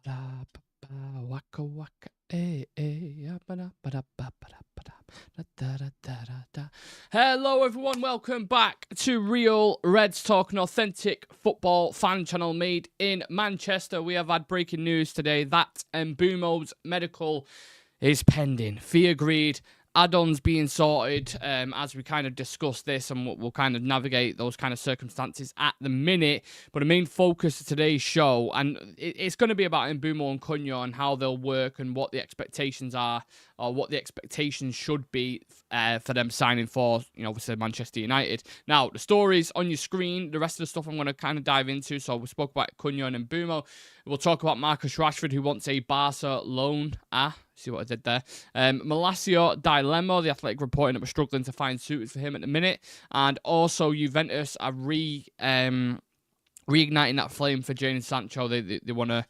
Waka waka, Hello everyone, welcome back to Real Reds Talk, an authentic football fan channel made in Manchester. We have had breaking news today that Mbuemo's medical is pending. Fee agreed. Add-ons being sorted as we kind of discuss this, and we'll kind of navigate those kind of circumstances at the minute. But the main focus of today's show, and it's going to be about Mbuemo and Cunha and how they'll work and what the expectations are, or what the expectations should be for them signing for, obviously Manchester United. Now, the stories on your screen, the rest of the stuff I'm going to kind of dive into. So we spoke about Cunha and Mbuemo. We'll talk about Marcus Rashford, who wants a Barca-loana. See what I did there. Malacio Dilemma, the Athletic reporting that we're struggling to find suitors for him at the minute. And also Juventus are reigniting that flame for Jadon Sancho. They want to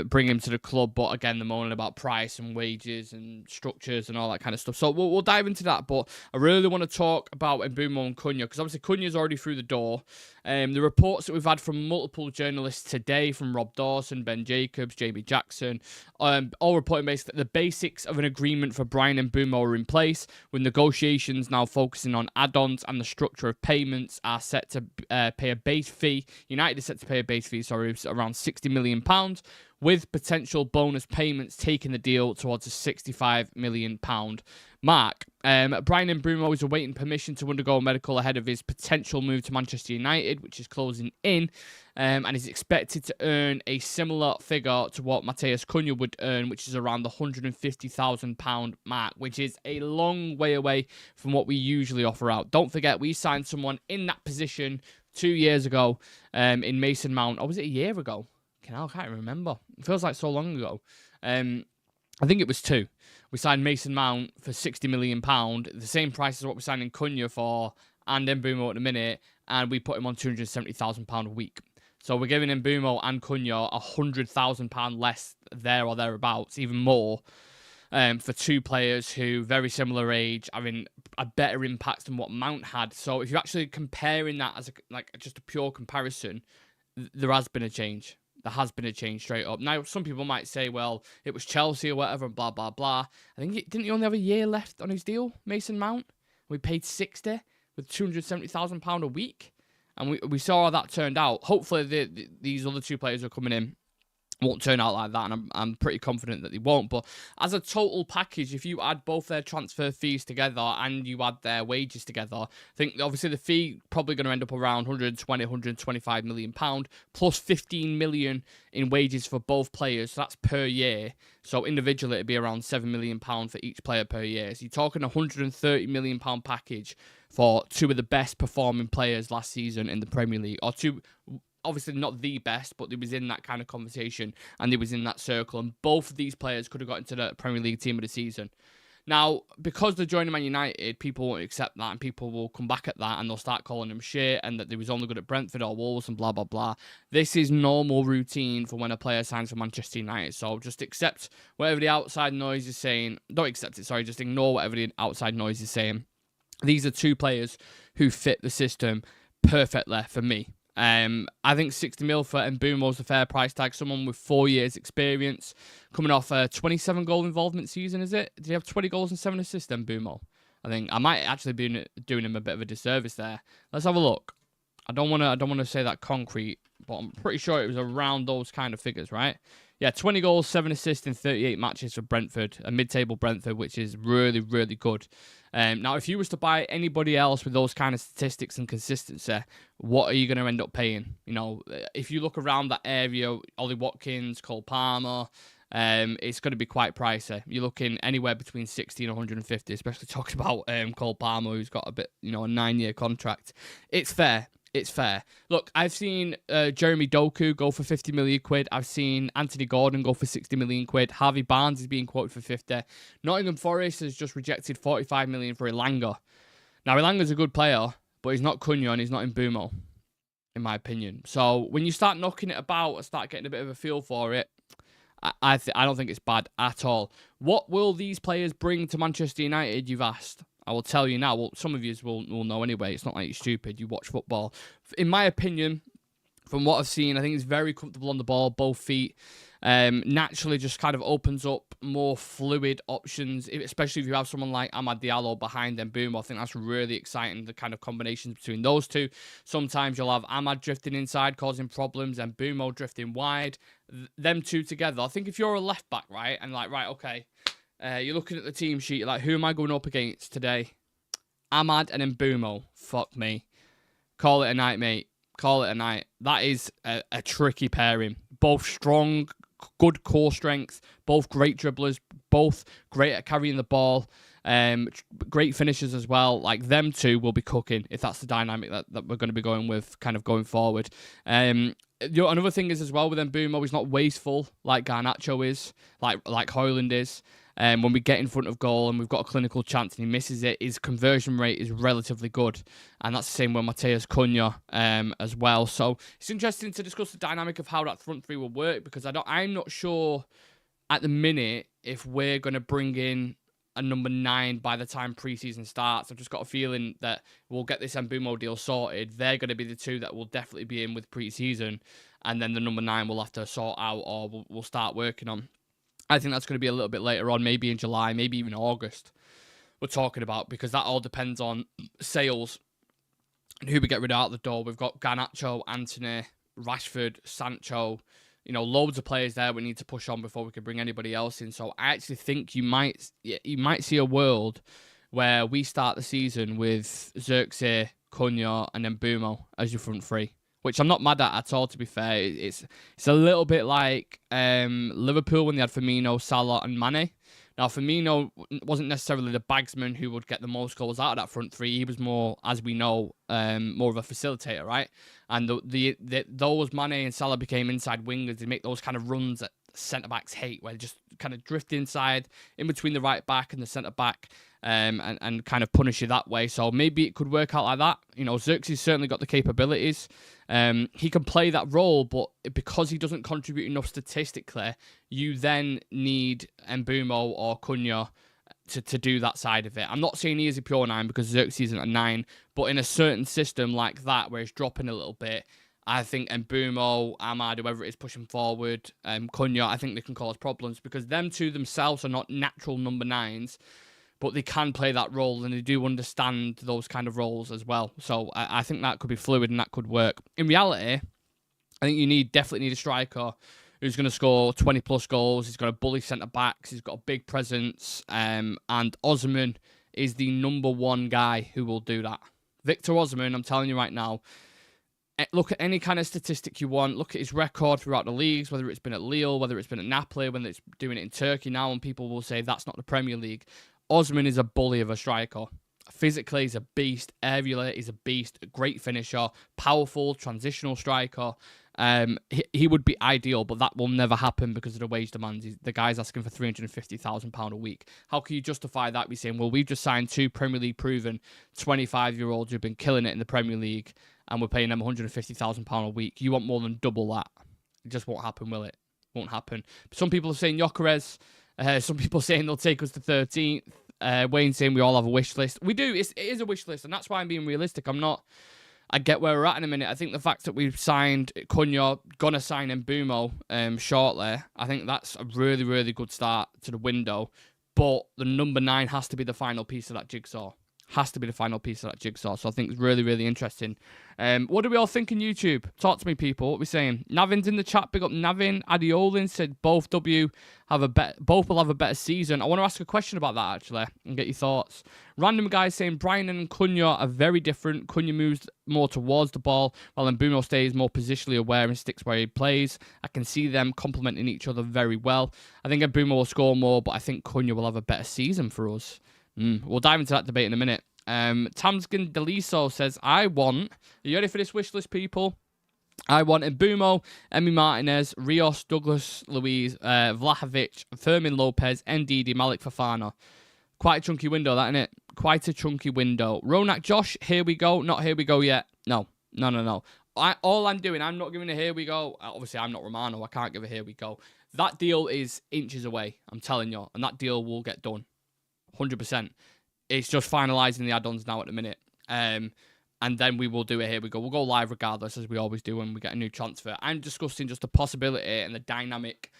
bring him to the club, but again, they're moaning about price and wages and structures and all that kind of stuff. So we'll dive into that, but I really want to talk about Mbuemo and Cunha, because obviously Cunha's already through the door. The reports that we've had from multiple journalists today, from Rob Dawson, Ben Jacobs, Jamie Jackson, all reporting basically the basics of an agreement for Bryan Mbeumo are in place, with negotiations now focusing on add-ons, and the structure of payments are set to pay a base fee. United is set to pay a base fee, around £60 million, with potential bonus payments taking the deal towards a £65 million mark. Bryan Mbeumo is awaiting permission to undergo a medical ahead of his potential move to Manchester United, which is closing in, and is expected to earn a similar figure to what Matheus Cunha would earn, which is around the £150,000 mark, which is a long way away from what we usually offer out. Don't forget, we signed someone in that position 2 years ago in Mason Mount, or was it a year ago? I can't remember. It feels like so long ago. I think it was 2. We signed Mason Mount for £60 million, the same price as what we're signing Cunha for, and Mbuemo at the minute, and we put him on £270,000 a week. So we're giving Mbuemo and Cunha £100,000 less there or thereabouts, even more, for two players who, very similar age, having a better impact than what Mount had. So if you're actually comparing that as just a pure comparison, there has been a change. There has been a change straight up. Now, some people might say, well, it was Chelsea or whatever, blah, blah, blah. I think, didn't he only have a year left on his deal, Mason Mount? We paid 60 with £270,000 a week. And we saw how that turned out. Hopefully, these other two players who are coming in won't turn out like that, and I'm pretty confident that they won't. But as a total package, if you add both their transfer fees together and you add their wages together, I think obviously the fee probably going to end up around £125 million, plus 15 million in wages for both players. So that's per year. So individually, it'd be around £7 million for each player per year. So you're talking a £130 million package for two of the best performing players last season in the Premier League, or two. Obviously not the best, but they was in that kind of conversation and they was in that circle. And both of these players could have got into the Premier League team of the season. Now, because they're joining Man United, people won't accept that, and people will come back at that and they'll start calling them shit and that they was only good at Brentford or Wolves and blah, blah, blah. This is normal routine for when a player signs for Manchester United. So just accept whatever the outside noise is saying. Don't accept it, sorry. Just ignore whatever the outside noise is saying. These are two players who fit the system perfectly for me. I think 60 mil for Mbuemo is a fair price tag. Someone with 4 years experience, coming off a 27 goal involvement season, is it? Did he have 20 goals and 7 assists, Mbuemo? I think I might actually be doing him a bit of a disservice there. Let's have a look. I don't want to say that concrete, but I'm pretty sure it was around those kind of figures, right? Yeah, 20 goals, 7 assists in 38 matches for Brentford, a mid-table Brentford, which is really, really good. Now, if you was to buy anybody else with those kind of statistics and consistency, what are you going to end up paying? If you look around that area, Ollie Watkins, Cole Palmer, it's going to be quite pricey. You're looking anywhere between 60 and 150, especially talking about Cole Palmer, who's got a bit, a 9-year contract. It's fair. It's fair. Look, I've seen Jeremy Doku go for 50 million quid. I've seen Anthony Gordon go for 60 million quid. Harvey Barnes is being quoted for 50. Nottingham Forest has just rejected 45 million for Elanga. Now, Elanga's a good player, but he's not Cunha and he's not Mbuemo, in my opinion. So when you start knocking it about and start getting a bit of a feel for it, I don't think it's bad at all. What will these players bring to Manchester United, you've asked? I will tell you now. Well, some of you will know anyway. It's not like you're stupid. You watch football. In my opinion, from what I've seen, I think he's very comfortable on the ball, both feet. naturally just kind of opens up more fluid options, especially if you have someone like Amad Diallo behind Mbuemo. I think that's really exciting, the kind of combinations between those two. Sometimes you'll have Amad drifting inside, causing problems, and Mbuemo drifting wide. Them two together, I think if you're a left back, right, and like, right, okay, you're looking at the team sheet, like, who am I going up against today? Amad and Mbuemo. Fuck me. Call it a night, mate. Call it a night. That is a tricky pairing. Both strong, good core strength, both great dribblers, both great at carrying the ball, great finishers as well. Like, them two will be cooking if that's the dynamic that we're going to be going with kind of going forward. Another thing is as well with Mbuemo, he's not wasteful like Garnacho is, like Højlund is. When we get in front of goal and we've got a clinical chance and he misses it, his conversion rate is relatively good. And that's the same with Matheus Cunha as well. So it's interesting to discuss the dynamic of how that front three will work, because I'm not sure at the minute if we're going to bring in a number 9 by the time pre-season starts. I've just got a feeling that we'll get this Mbuemo deal sorted. They're going to be the two that will definitely be in with pre-season. And then the number 9 we'll have to sort out, or we'll start working on. I think that's going to be a little bit later on, maybe in July, maybe even August, we're talking about, because that all depends on sales and who we get rid of out the door. We've got Garnacho, Antony, Rashford, Sancho, loads of players there we need to push on before we can bring anybody else in. So I actually think you might see a world where we start the season with Xerxes, Cunha, and Mbuemo as your front three, which I'm not mad at all, to be fair. It's a little bit like Liverpool when they had Firmino, Salah, and Mane. Now, Firmino wasn't necessarily the bagsman who would get the most goals out of that front three. He was more, as we know, more of a facilitator, right? And those Mane and Salah became inside wingers. They make those kind of runs that centre-backs hate, where they just kind of drift inside, in between the right back and the centre-back, and kind of punish you that way. So maybe it could work out like that. Xerxes certainly got the capabilities. He can play that role, but because he doesn't contribute enough statistically, you then need Mbuemo or Cunha to do that side of it. I'm not saying he is a pure 9 because Xerxes isn't a 9, but in a certain system like that where he's dropping a little bit, I think Mbuemo, Amad, whoever it is pushing forward, Cunha, I think they can cause problems, because them two themselves are not natural number 9s, but they can play that role and they do understand those kind of roles as well. So I think that could be fluid and that could work. In reality, I think you definitely need a striker who's going to score 20 plus goals. He's got a bully centre-backs. He's got a big presence. And Osimhen is the number 1 guy who will do that. Victor Osimhen, I'm telling you right now, look at any kind of statistic you want. Look at his record throughout the leagues, whether it's been at Lille, whether it's been at Napoli, whether it's doing it in Turkey now, and people will say that's not the Premier League. Osimhen is a bully of a striker. Physically, he's a beast. Aerially, he's a beast. A great finisher. Powerful, transitional striker. He would be ideal, but that will never happen because of the wage demands. The guy's asking for £350,000 a week. How can you justify that? We're saying, well, we've just signed 2 Premier League proven 25-year-olds who've been killing it in the Premier League, and we're paying them £150,000 a week. You want more than double that. It just won't happen, will it? Won't happen. Some people are saying Gyökeres. Some people saying they'll take us to 13th. Wayne saying we all have a wish list. We do. It is a wish list, and that's why I'm being realistic. I get where we're at in a minute. I think the fact that we've signed Cunha, gonna sign Mbuemo shortly, I think that's a really, really good start to the window. But the number 9 has to be the final piece of that jigsaw. Has to be the final piece of that jigsaw. So I think it's really, really interesting. What do we all think in YouTube? Talk to me, people. What are we saying? Navin's in the chat. Big up Navin. Adiolin said both will have a better season. I want to ask a question about that, actually, and get your thoughts. Random guy saying Bryan and Cunha are very different. Cunha moves more towards the ball, while Mbuemo stays more positionally aware and sticks where he plays. I can see them complementing each other very well. I think Mbuemo will score more, but I think Cunha will have a better season for us. We'll dive into that debate in a minute. Tamskin Deliso says, are you ready for this wish list, people? I want Mbuemo, Emi Martinez, Rios, Douglas Luiz, Vlahovic, Fermin Lopez, Ndidi, Malik Fofana. Quite a chunky window, that, isn't it? Quite a chunky window. Ronak Josh, here we go. Not here we go yet. No. All I'm doing, I'm not giving a here we go. Obviously, I'm not Romano. I can't give a here we go. That deal is inches away, I'm telling you. And that deal will get done. 100%. It's just finalising the add-ons now at the minute. And then we will do it. Here we go. We'll go live regardless, as we always do when we get a new transfer. I'm discussing just the possibility and the dynamic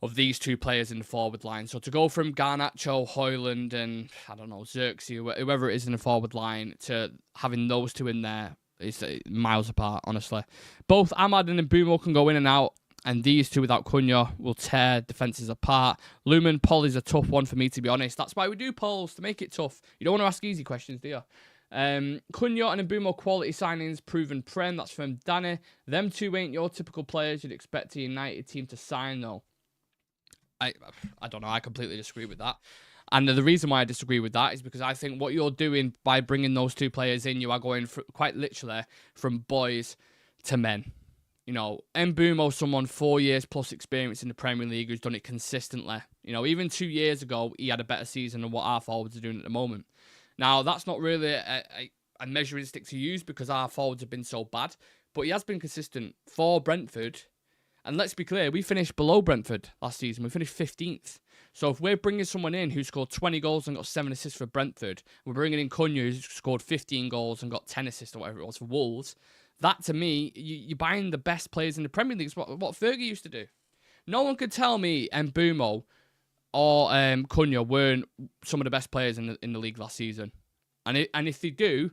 of these two players in the forward line. So to go from Garnacho, Højlund, and I don't know, Xerxes, whoever it is in the forward line, to having those two in there is miles apart, honestly. Both Ahmad and Mbuemo can go in and out, and these two without Cunha will tear defences apart. Lumen poll is a tough one for me, to be honest. That's why we do polls, to make it tough. You don't want to ask easy questions, do you? Cunha and Mbuemo quality signings, proven Prem. That's from Danny. Them two ain't your typical players you'd expect a United team to sign, though. I don't know. I completely disagree with that. And the reason why I disagree with that is because I think what you're doing by bringing those two players in, you are going quite literally from boys to men. You know, Mbuemo, someone 4 years plus experience in the Premier League who's done it consistently. You know, even 2 years ago, he had a better season than what our forwards are doing at the moment. Now, that's not really a measuring stick to use because our forwards have been so bad, but he has been consistent for Brentford. And let's be clear, we finished below Brentford last season. We finished 15th. So if we're bringing someone in who scored 20 goals and got 7 assists for Brentford, we're bringing in Cunha who scored 15 goals and got 10 assists or whatever it was for Wolves, that to me, you're buying the best players in the Premier League. It's what Fergie used to do. No one could tell me Mbuemo or Cunha weren't some of the best players in the league last season. And if they do,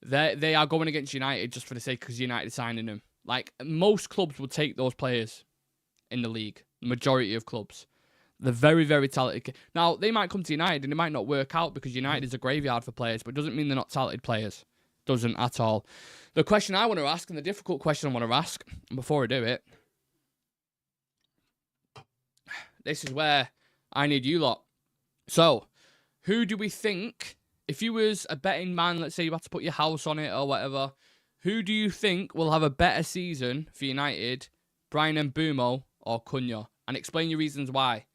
they are going against United just for the sake of United signing them. Like, most clubs would take those players in the league. The majority of clubs. They're very, very talented. Now, they might come to United and it might not work out because United is a graveyard for players, but it doesn't mean they're not talented players. Doesn't at all. The question I want to ask, and the difficult question I want to ask, and before I do it, this is where I need you lot. So, who do we think, if you was a betting man, let's say you had to put your house on it or whatever, who do you think will have a better season for United, Bryan Mbeumo or Cunha? And explain your reasons why.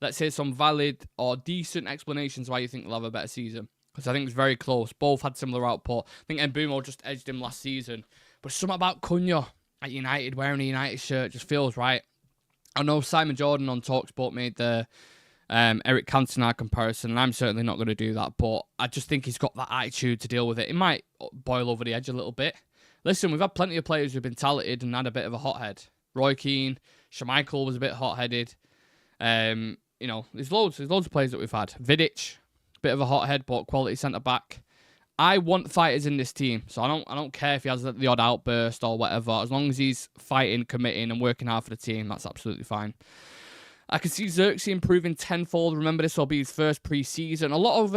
Let's hear some valid or decent explanations why you think they'll have a better season. Because I think it's very close. Both had similar output. I think Mbuemo just edged him last season. But something about Cunha at United, wearing a United shirt, just feels right. I know Simon Jordan on TalkSport made the Eric Cantona comparison, and I'm certainly not going to do that, but I just think he's got that attitude to deal with it. It might boil over the edge a little bit. Listen, we've had plenty of players who've been talented and had a bit of a hothead. Roy Keane, Schmeichel was a bit hot-headed. You know, there's loads of players that we've had. Vidic, bit of a hothead, but quality centre-back. I want fighters in this team, so I don't care if he has the odd outburst or whatever. As long as he's fighting, committing, and working hard for the team, that's absolutely fine. I can see Xerxes improving tenfold. Remember, this will be his first pre-season. A lot of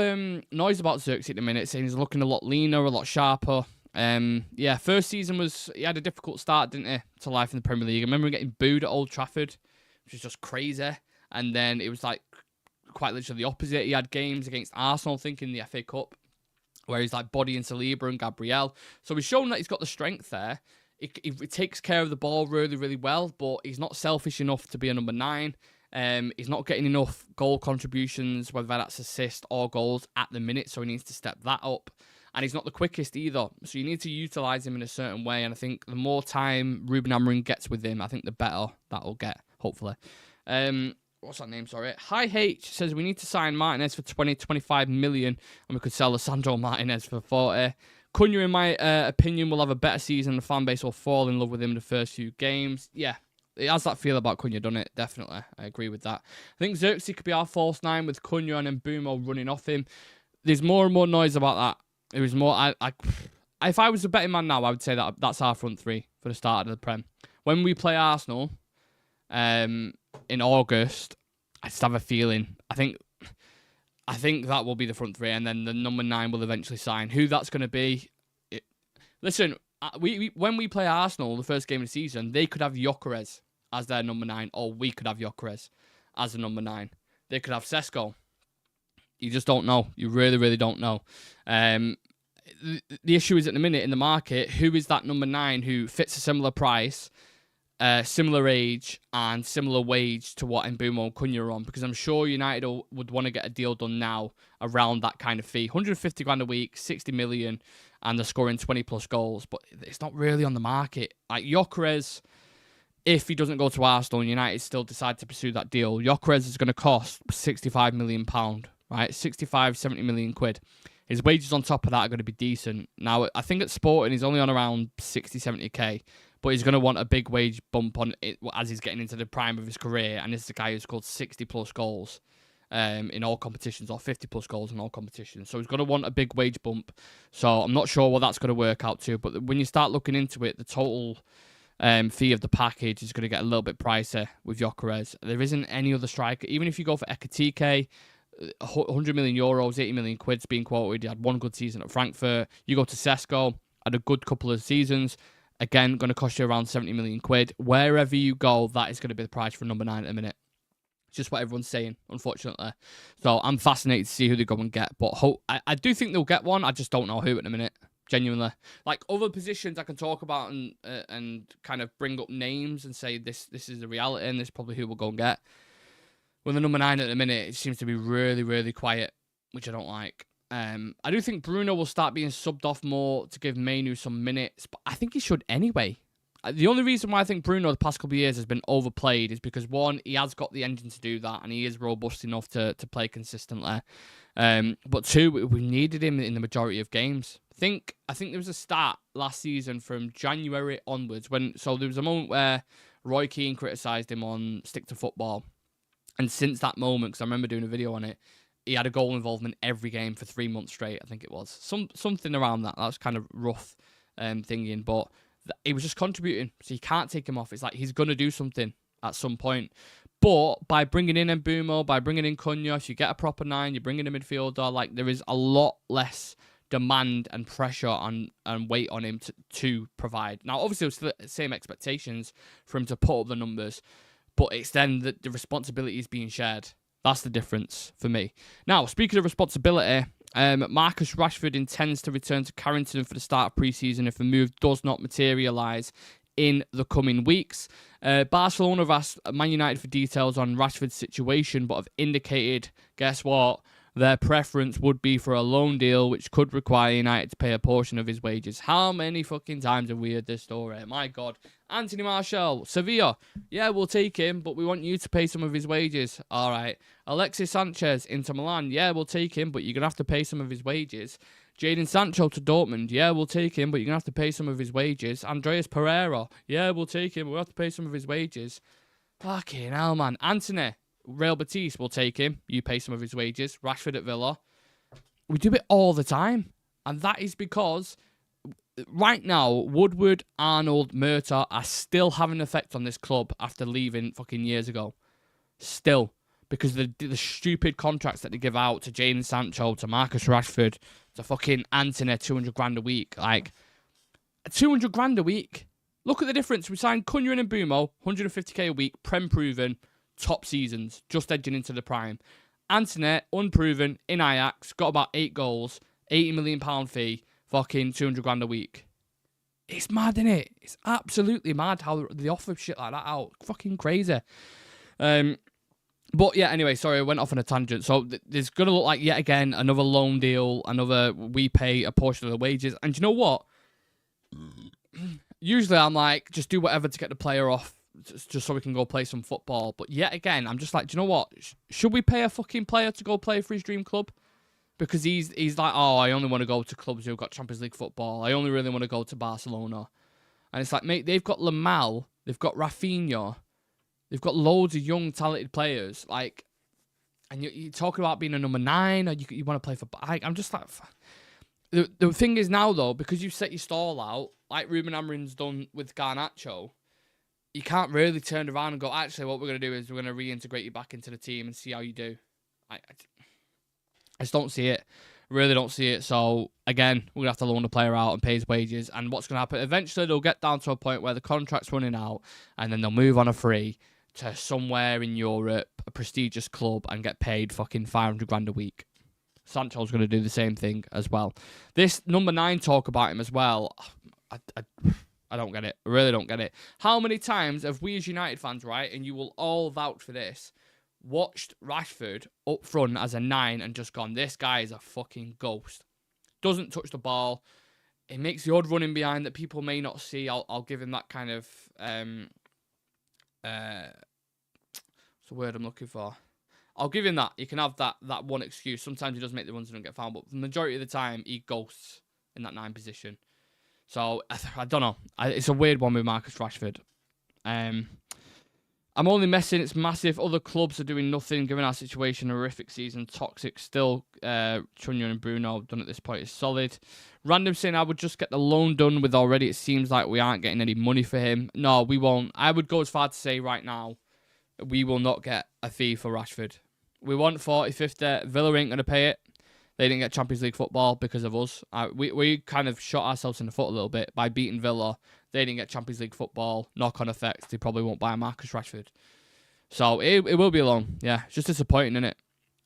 noise about Xerxes at the minute, saying he's looking a lot leaner, a lot sharper. Yeah, first season he had a difficult start, didn't he, to life in the Premier League. I remember him getting booed at Old Trafford, which is just crazy. And then it was like quite literally the opposite. He had games against Arsenal, I think, in the FA Cup, where he's like bodying Saliba and Gabriel. So he's shown that he's got the strength there. He takes care of the ball really, really well, but he's not selfish enough to be a number 9. He's not getting enough goal contributions, whether that's assist or goals at the minute, so he needs to step that up. And he's not the quickest either, so you need to utilise him in a certain way, and I think the more time Ruben Amorim gets with him, I think the better that'll get, hopefully. What's that name, sorry? Hi H says we need to sign Martinez for 20-25 million, and we could sell Lisandro Martinez for 40. Cunha, in my opinion, will have a better season. The fan base will fall in love with him in the first few games. Yeah, it has that feel about Cunha, doesn't it? Definitely. I agree with that. I think Xerxes could be our false 9 with Cunha and Mbuemo running off him. There's more and more noise about that. It was more... if I was a betting man now, I would say that's our front 3 for the start of the Prem. When we play Arsenal in August, I just have a feeling. I think that will be the front 3, and then the number 9 will eventually sign. Who that's going to be... Listen, when we play Arsenal, the first game of the season, they could have Gyökeres as their number 9, or we could have Gyökeres as the number 9. They could have Sesko. You just don't know. You really, really don't know. The issue is at the minute in the market, who is that number 9 who fits a similar price, similar age, and similar wage to what Mbuemo and Cunha are on? Because I'm sure United would want to get a deal done now around that kind of fee. 150 grand a week, 60 million, and they're scoring 20 plus goals. But it's not really on the market. Like Gyökeres, if he doesn't go to Arsenal and United still decide to pursue that deal, Gyökeres is going to cost £65 million, right? 65, 70 million quid. His wages on top of that are going to be decent. Now, I think at Sporting, he's only on around 60, 70k. but he's going to want a big wage bump on it as he's getting into the prime of his career. And this is a guy who's scored 60-plus goals in all competitions, or 50-plus goals in all competitions. So he's going to want a big wage bump. So I'm not sure what that's going to work out to. But when you start looking into it, the total fee of the package is going to get a little bit pricey with Gyökeres. There isn't any other striker. Even if you go for Ekitike, 100 million euros, 80 million quid's being quoted. He had one good season at Frankfurt. You go to Sesko, had a good couple of seasons. Again, going to cost you around 70 million quid. Wherever you go, that is going to be the price for number 9 at the minute. It's just what everyone's saying, unfortunately. So I'm fascinated to see who they go and get. But I do think they'll get one. I just don't know who at the minute. Genuinely. Like, other positions I can talk about and kind of bring up names and say this is the reality and this is probably who we'll go and get. With the number 9 at the minute, it seems to be really, really quiet, which I don't like. I do think Bruno will start being subbed off more to give Mainu some minutes, but I think he should anyway. The only reason why I think Bruno the past couple of years has been overplayed is because, one, he has got the engine to do that and he is robust enough to play consistently. But two, we needed him in the majority of games. I think there was a stat last season from January onwards so there was a moment where Roy Keane criticised him on Stick to Football. And since that moment, because I remember doing a video on it, he had a goal involvement every game for 3 months straight, I think it was. Something around that. That was kind of rough thinking, but he was just contributing, so you can't take him off. It's like he's going to do something at some point. But by bringing in Mbuemo, by bringing in Cunha, if you get a proper 9, you bring in a midfielder, like there is a lot less demand and pressure and weight on him to provide. Now, obviously, it's the same expectations for him to put up the numbers, but it's then the responsibility is being shared. That's the difference for me. Now, speaking of responsibility, Marcus Rashford intends to return to Carrington for the start of pre-season if the move does not materialise in the coming weeks. Barcelona have asked Man United for details on Rashford's situation, but have indicated, guess what? Their preference would be for a loan deal, which could require United to pay a portion of his wages. How many fucking times have we heard this story? My God. Anthony Martial, Sevilla. Yeah, we'll take him, but we want you to pay some of his wages. All right. Alexis Sanchez, Inter Milan. Yeah, we'll take him, but you're going to have to pay some of his wages. Jadon Sancho to Dortmund. Yeah, we'll take him, but you're going to have to pay some of his wages. Andreas Pereira. Yeah, we'll take him, but we'll have to pay some of his wages. Fucking hell, man. Anthony. Real Betis will take him. You pay some of his wages. Rashford at Villa. We do it all the time. And that is because right now, Woodward, Arnold, Murta are still having an effect on this club after leaving fucking years ago. Still. Because the stupid contracts that they give out to Jadon Sancho, to Marcus Rashford, to fucking Anthony, 200 grand a week. Like, 200 grand a week. Look at the difference. We signed Cunha and Mbuemo, 150k a week, Prem proven. Top seasons, just edging into the prime. Anthony, unproven, in Ajax, got about 8 goals, £80 million fee, fucking 200 grand a week. It's mad, isn't it? It's absolutely mad how they offer shit like that out. Fucking crazy. But yeah, anyway, sorry, I went off on a tangent. So there's going to look like, yet again, another loan deal, we pay a portion of the wages. And you know what? Usually I'm like, just do whatever to get the player off, just so we can go play some football. But yet again, I'm just like, do you know what? Should we pay a fucking player to go play for his dream club? Because he's like, oh, I only want to go to clubs who've got Champions League football. I only really want to go to Barcelona. And it's like, mate, they've got Lamel, they've got Rafinha, they've got loads of young, talented players. Like, and you're talking about being a number 9, or you want to play for... I'm just like... The thing is now, though, because you've set your stall out, like Ruben Amorim's done with Garnacho, you can't really turn around and go, actually, what we're going to do is we're going to reintegrate you back into the team and see how you do. I just don't see it. Really don't see it. So, again, we're going to have to loan the player out and pay his wages. And what's going to happen? Eventually, they'll get down to a point where the contract's running out and then they'll move on a free to somewhere in Europe, a prestigious club, and get paid fucking 500 grand a week. Sancho's going to do the same thing as well. This number 9 talk about him as well, I don't get it. I really don't get it. How many times have we as United fans, right, and you will all vouch for this, watched Rashford up front as a 9 and just gone, this guy is a fucking ghost. Doesn't touch the ball. It makes the odd running behind that people may not see. I'll give him that kind of... what's the word I'm looking for? I'll give him that. You can have that one excuse. Sometimes he does make the runs and don't get found, but the majority of the time, he ghosts in that 9 position. So, I don't know. It's a weird one with Marcus Rashford. I'm only messing. It's massive. Other clubs are doing nothing, given our situation. Horrific season. Toxic still. Cunha and Bruno done at this point is solid. Random saying I would just get the loan done with already. It seems like we aren't getting any money for him. No, we won't. I would go as far to say right now, we will not get a fee for Rashford. We want 40, 50. Villa ain't going to pay it. They didn't get Champions League football because of us. We kind of shot ourselves in the foot a little bit by beating Villa. They didn't get Champions League football. Knock-on effects. They probably won't buy Marcus Rashford. So it will be a loan. Yeah, it's just disappointing, isn't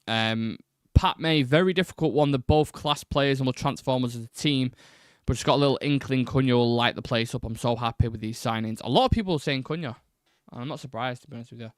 it? Pat May, very difficult one. They're both class players and will transform us as a team. But just got a little inkling Cunha will light the place up. I'm so happy with these signings. A lot of people are saying Cunha. I'm not surprised, to be honest with you.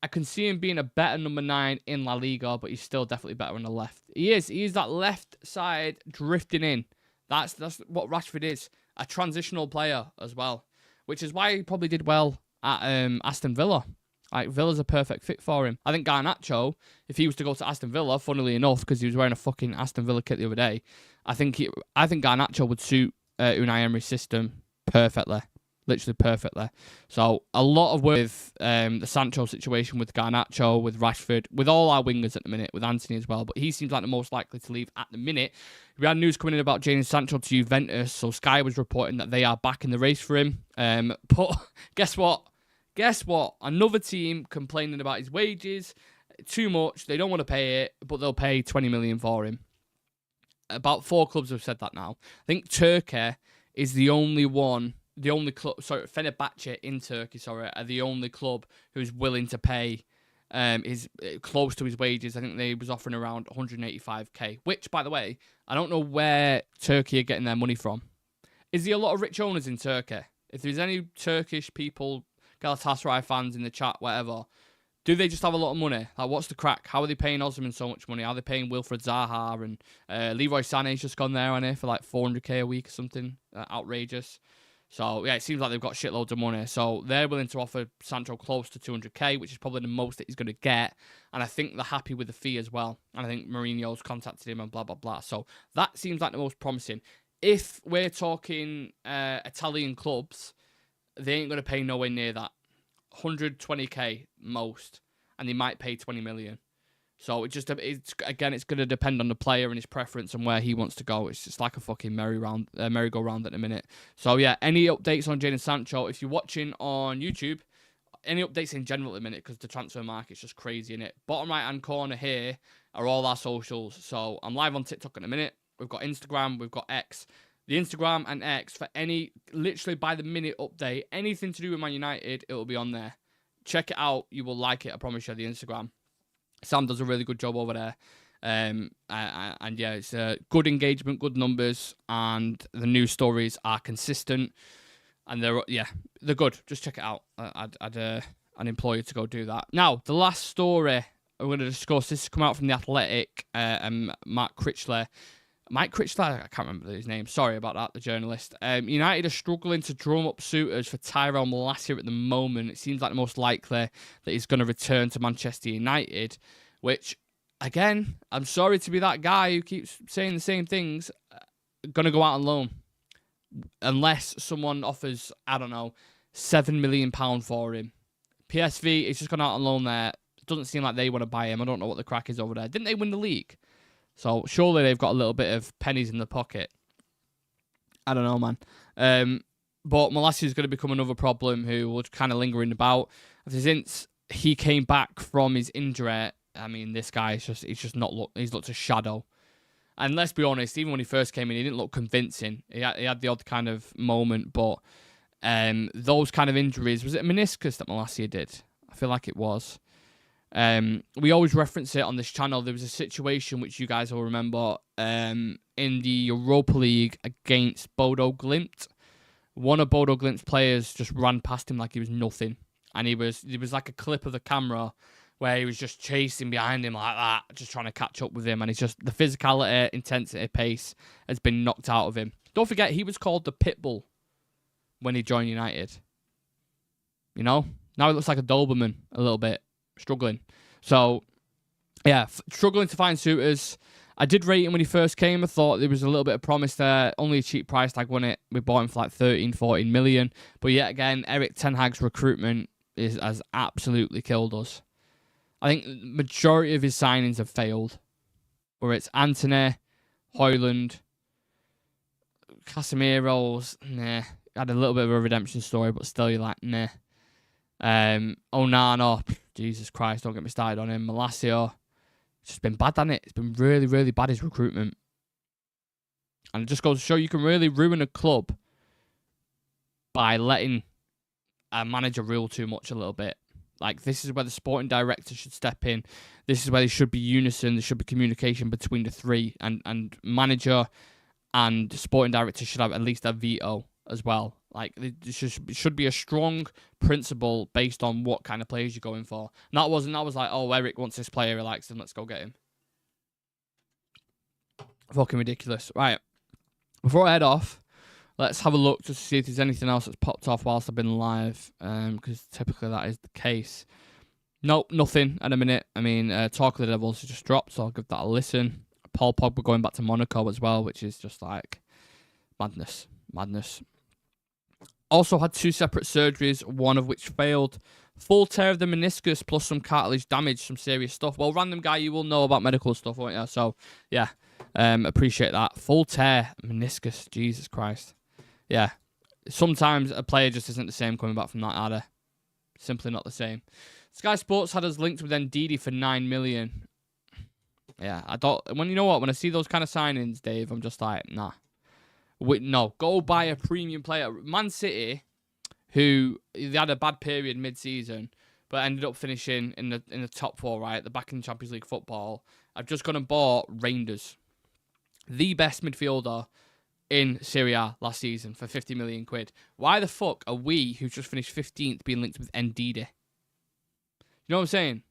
I can see him being a better number 9 in La Liga, but he's still definitely better on the left. He is. He is that left side drifting in. That's what Rashford is. A transitional player as well. Which is why he probably did well at Aston Villa. Like, Villa's a perfect fit for him. I think Garnacho, if he was to go to Aston Villa, funnily enough, because he was wearing a fucking Aston Villa kit the other day, I think Garnacho would suit Unai Emery's system perfectly. Literally perfectly. So, a lot of work with the Sancho situation with Garnacho, with Rashford, with all our wingers at the minute, with Anthony as well. But he seems like the most likely to leave at the minute. We had news coming in about Jadon Sancho to Juventus. So, Sky was reporting that they are back in the race for him. But guess what? Another team complaining about his wages. Too much. They don't want to pay it, but they'll pay 20 million for him. About 4 clubs have said that now. I think Turkey is the only one. The only club, Fenerbahce in Turkey, are the only club who's willing to pay his close to his wages. I think they was offering around 185k, which, by the way, I don't know where Turkey are getting their money from. Is there a lot of rich owners in Turkey? If there's any Turkish people, Galatasaray fans in the chat, whatever, do they just have a lot of money? Like, what's the crack? How are they paying Osman so much money? Are they paying Wilfred Zaha and Leroy Sané's just gone there, hasn't he, for like 400k a week or something? Outrageous. So, yeah, it seems like they've got shitloads of money. So, they're willing to offer Sancho close to 200k, which is probably the most that he's going to get. And I think they're happy with the fee as well. And I think Mourinho's contacted him and blah, blah, blah. So, that seems like the most promising. If we're talking Italian clubs, they ain't going to pay nowhere near that. 120k most. And they might pay 20 million. So, it's going to depend on the player and his preference and where he wants to go. It's just like a fucking merry-go-round at the minute. So, yeah, any updates on Jadon Sancho? If you're watching on YouTube, any updates in general at the minute, because the transfer market's just crazy, innit? Bottom right-hand corner here are all our socials. So, I'm live on TikTok in a minute. We've got Instagram, we've got X. The Instagram and X, for any, literally by the minute update, anything to do with Man United, it will be on there. Check it out. You will like it, I promise you, the Instagram. Sam does a really good job over there. And yeah, it's good engagement, good numbers, and the news stories are consistent. And they're good. Just check it out. I'd implore you to go do that. Now, the last story we're going to discuss, this has come out from The Athletic, and Mike Critchley, I can't remember his name. Sorry about that, the journalist. United are struggling to drum up suitors for Tyrell Malacia at the moment. It seems like the most likely that he's going to return to Manchester United, which, again, I'm sorry to be that guy who keeps saying the same things, going to go out on loan. Unless someone offers, I don't know, £7 million for him. PSV is just gone out on loan there. It doesn't seem like they want to buy him. I don't know what the crack is over there. Didn't they win the league? So, surely they've got a little bit of pennies in the pocket. I don't know, man. But Malacia is going to become another problem who will kind of lingering about. Since he came back from his injury, I mean, this guy he's looked a shadow. And let's be honest, even when he first came in, he didn't look convincing. He had the odd kind of moment, but those kind of injuries, was it a meniscus that Malacia did? I feel like it was. We always reference it on this channel. There was a situation which you guys will remember in the Europa League against Bodo Glimt. One of Bodo Glimt's players just ran past him like he was nothing, and there was like a clip of the camera where he was just chasing behind him like that, just trying to catch up with him, and it's just the physicality, intensity, pace has been knocked out of him. Don't forget, he was called the Pitbull when he joined United. You know, now he looks like a Doberman a little bit. Struggling. So, yeah, struggling to find suitors. I did rate him when he first came. I thought there was a little bit of promise there. Only a cheap price tag won it. We bought him for like 13, 14 million. But yet again, Erik ten Hag's recruitment has absolutely killed us. I think the majority of his signings have failed. Where it's Antony, Højlund, Casemiro's, nah. Had a little bit of a redemption story, but still you're like, nah. Onana, Jesus Christ, don't get me started on him. Malacio. It's just been bad, hasn't it? It's been really, really bad, his recruitment. And it just goes to show you can really ruin a club by letting a manager rule too much a little bit. Like, this is where the sporting director should step in. This is where there should be unison. There should be communication between the three. And manager and sporting director should have at least a veto as well. Like, it should be a strong principle based on what kind of players you're going for. And that was like, oh, Erik wants this player, he likes him, let's go get him. Fucking ridiculous. Right. Before I head off, let's have a look just to see if there's anything else that's popped off whilst I've been live, because typically that is the case. Nope, nothing at a minute. I mean, Talk of the Devils has just dropped, so I'll give that a listen. Paul Pogba going back to Monaco as well, which is just like madness. Madness. Also had 2 separate surgeries, one of which failed. Full tear of the meniscus plus some cartilage damage, some serious stuff. Well, random guy, you will know about medical stuff, won't you? So, yeah, appreciate that. Full tear meniscus, Jesus Christ. Yeah, sometimes a player just isn't the same coming back from that, are they? Simply not the same. Sky Sports had us linked with Ndidi for 9 million. Yeah, I don't. When you know what, when I see those kind of signings, Dave, I'm just like, nah. No, go buy a premium player. Man City, who they had a bad period mid-season, but ended up finishing in the top 4, right? They're back in Champions League football. I've just gone and bought Reinders, the best midfielder in Serie A last season for 50 million quid. Why the fuck are we, who just finished 15th, being linked with Ndidi? You know what I'm saying?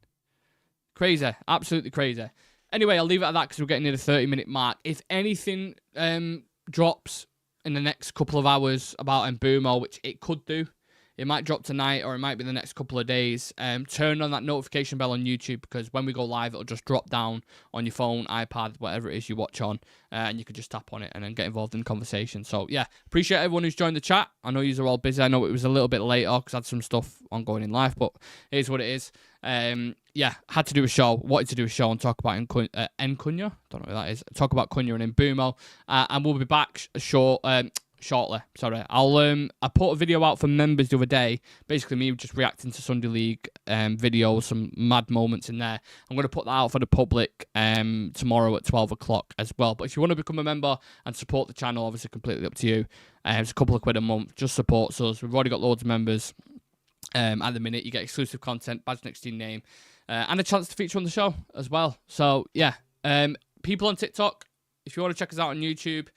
Crazy. Absolutely crazy. Anyway, I'll leave it at that because we're getting near the 30-minute mark. If anything drops in the next couple of hours about Mbuemo, which it could do, it might drop tonight or it might be the next couple of days. Turn on that notification bell on YouTube because when we go live, it'll just drop down on your phone, iPad, whatever it is you watch on, and you can just tap on it and then get involved in the conversation. So, yeah, appreciate everyone who's joined the chat. I know you're all busy. I know it was a little bit later because I had some stuff ongoing in life, but it is what it is. Yeah, had to do a show, wanted to do a show and talk about Cunha. Don't know who that is. Talk about Cunha and Mbuemo, and we'll be back shortly. Sorry, I put a video out for members the other day. Basically, me just reacting to Sunday League videos, some mad moments in there. I'm going to put that out for the public tomorrow at 12 o'clock as well. But if you want to become a member and support the channel, obviously completely up to you. It's a couple of quid a month. Just supports us. We've already got loads of members. At the minute, you get exclusive content, badge next to your name, and a chance to feature on the show as well. So, yeah, people on TikTok, if you want to check us out on YouTube,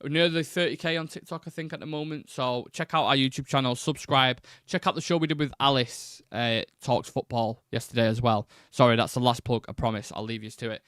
we're nearly 30k on TikTok, I think, at the moment. So, check out our YouTube channel, subscribe. Check out the show we did with Alice, Talks Football, yesterday as well. Sorry, that's the last plug, I promise. I'll leave you to it.